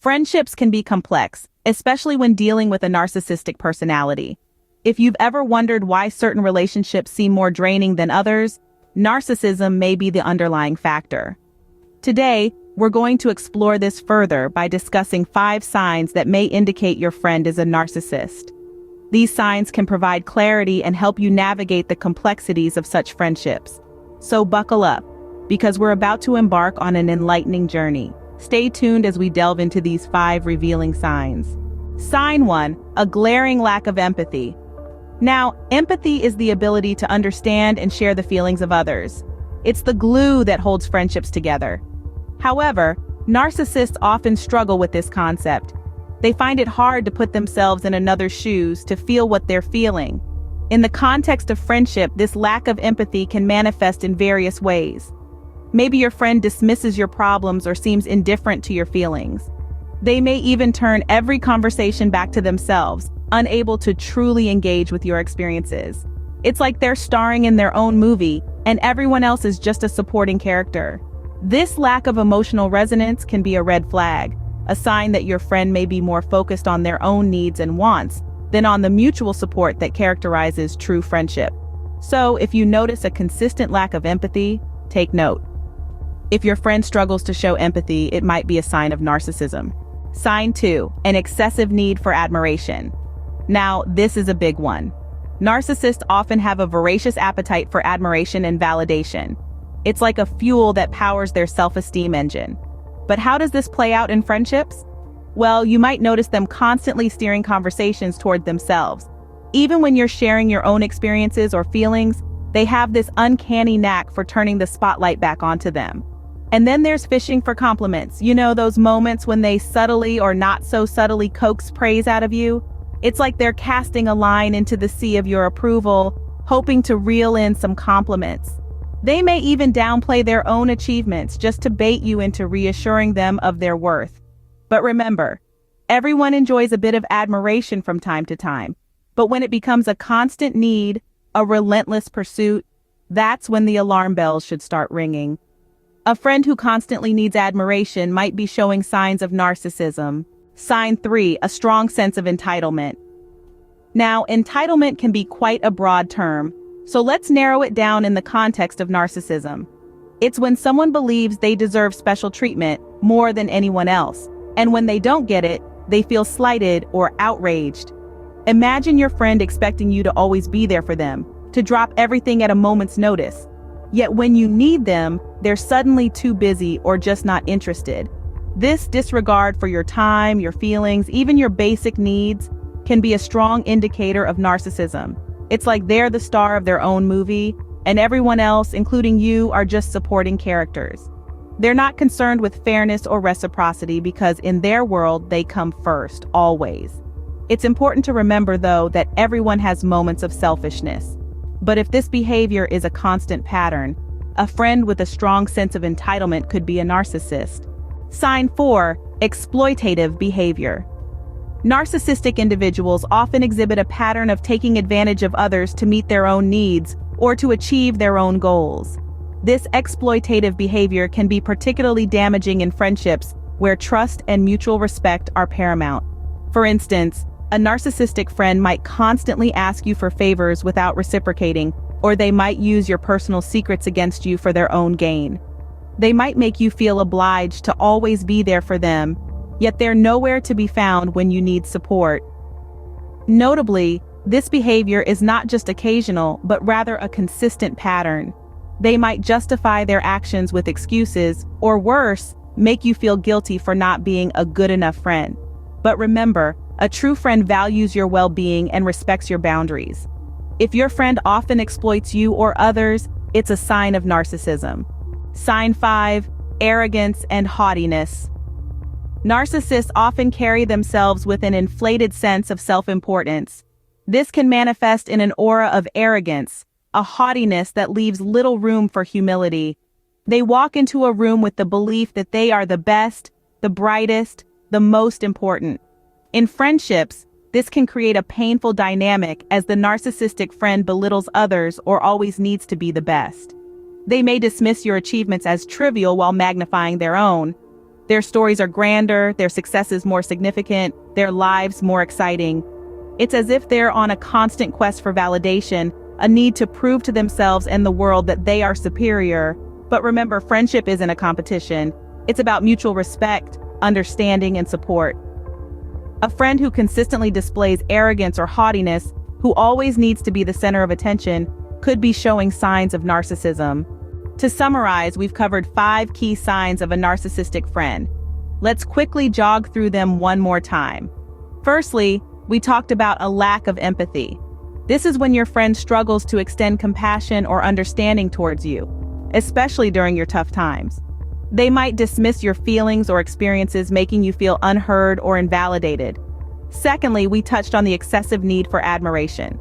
Friendships can be complex, especially when dealing with a narcissistic personality. If you've ever wondered why certain relationships seem more draining than others, narcissism may be the underlying factor. Today, we're going to explore this further by discussing 5 signs that may indicate your friend is a narcissist. These signs can provide clarity and help you navigate the complexities of such friendships. So buckle up, because we're about to embark on an enlightening journey. Stay tuned as we delve into these 5 revealing signs. Sign 1, a glaring lack of empathy. Now, empathy is the ability to understand and share the feelings of others. It's the glue that holds friendships together. However, narcissists often struggle with this concept. They find it hard to put themselves in another's shoes to feel what they're feeling. In the context of friendship, this lack of empathy can manifest in various ways. Maybe your friend dismisses your problems or seems indifferent to your feelings. They may even turn every conversation back to themselves, unable to truly engage with your experiences. It's like they're starring in their own movie, and everyone else is just a supporting character. This lack of emotional resonance can be a red flag, a sign that your friend may be more focused on their own needs and wants than on the mutual support that characterizes true friendship. So, if you notice a consistent lack of empathy, take note. If your friend struggles to show empathy, it might be a sign of narcissism. Sign 2, an excessive need for admiration. Now, this is a big one. Narcissists often have a voracious appetite for admiration and validation. It's like a fuel that powers their self-esteem engine. But how does this play out in friendships? Well, you might notice them constantly steering conversations toward themselves. Even when you're sharing your own experiences or feelings, they have this uncanny knack for turning the spotlight back onto them. And then there's fishing for compliments. You know, those moments when they subtly or not so subtly coax praise out of you? It's like they're casting a line into the sea of your approval, hoping to reel in some compliments. They may even downplay their own achievements just to bait you into reassuring them of their worth. But remember, everyone enjoys a bit of admiration from time to time. But when it becomes a constant need, a relentless pursuit, that's when the alarm bells should start ringing. A friend who constantly needs admiration might be showing signs of narcissism. Sign 3, a strong sense of entitlement. Now, entitlement can be quite a broad term, so let's narrow it down in the context of narcissism. It's when someone believes they deserve special treatment more than anyone else, and when they don't get it, they feel slighted or outraged. Imagine your friend expecting you to always be there for them, to drop everything at a moment's notice. Yet when you need them, they're suddenly too busy or just not interested. This disregard for your time, your feelings, even your basic needs can be a strong indicator of narcissism. It's like they're the star of their own movie, and everyone else, including you, are just supporting characters. They're not concerned with fairness or reciprocity because in their world, they come first, always. It's important to remember, though, that everyone has moments of selfishness. But if this behavior is a constant pattern, a friend with a strong sense of entitlement could be a narcissist. Sign 4, exploitative behavior. Narcissistic individuals often exhibit a pattern of taking advantage of others to meet their own needs or to achieve their own goals. This exploitative behavior can be particularly damaging in friendships where trust and mutual respect are paramount. For instance, a narcissistic friend might constantly ask you for favors without reciprocating, or they might use your personal secrets against you for their own gain. They might make you feel obliged to always be there for them, yet they're nowhere to be found when you need support. Notably, this behavior is not just occasional, but rather a consistent pattern. They might justify their actions with excuses, or worse, make you feel guilty for not being a good enough friend. But remember, a true friend values your well-being and respects your boundaries. If your friend often exploits you or others, it's a sign of narcissism. Sign 5, arrogance and haughtiness. Narcissists often carry themselves with an inflated sense of self-importance. This can manifest in an aura of arrogance, a haughtiness that leaves little room for humility. They walk into a room with the belief that they are the best, the brightest, the most important. In friendships, this can create a painful dynamic as the narcissistic friend belittles others or always needs to be the best. They may dismiss your achievements as trivial while magnifying their own. Their stories are grander, their successes more significant, their lives more exciting. It's as if they're on a constant quest for validation, a need to prove to themselves and the world that they are superior. But remember, friendship isn't a competition. It's about mutual respect, understanding, and support. A friend who consistently displays arrogance or haughtiness, who always needs to be the center of attention, could be showing signs of narcissism. To summarize, we've covered 5 key signs of a narcissistic friend. Let's quickly jog through them one more time. Firstly, we talked about a lack of empathy. This is when your friend struggles to extend compassion or understanding towards you, especially during your tough times. They might dismiss your feelings or experiences, making you feel unheard or invalidated. Secondly, we touched on the excessive need for admiration.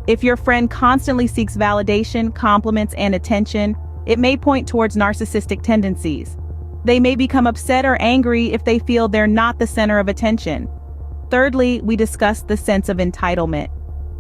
If your friend constantly seeks validation, compliments, and attention, it may point towards narcissistic tendencies. They may become upset or angry if they feel they're not the center of attention. Thirdly, we discussed the sense of entitlement.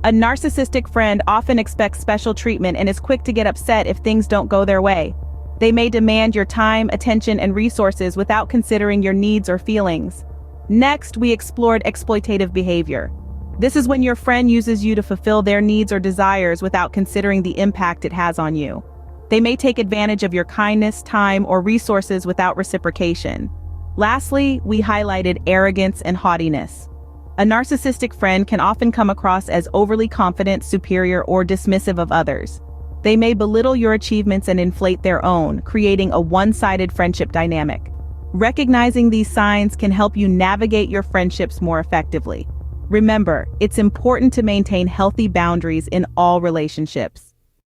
A narcissistic friend often expects special treatment and is quick to get upset if things don't go their way. They may demand your time, attention, and resources without considering your needs or feelings. Next, we explored exploitative behavior. This is when your friend uses you to fulfill their needs or desires without considering the impact it has on you. They may take advantage of your kindness, time, or resources without reciprocation. Lastly, we highlighted arrogance and haughtiness. A narcissistic friend can often come across as overly confident, superior, or dismissive of others. They may belittle your achievements and inflate their own, creating a one-sided friendship dynamic. Recognizing these signs can help you navigate your friendships more effectively. Remember, it's important to maintain healthy boundaries in all relationships.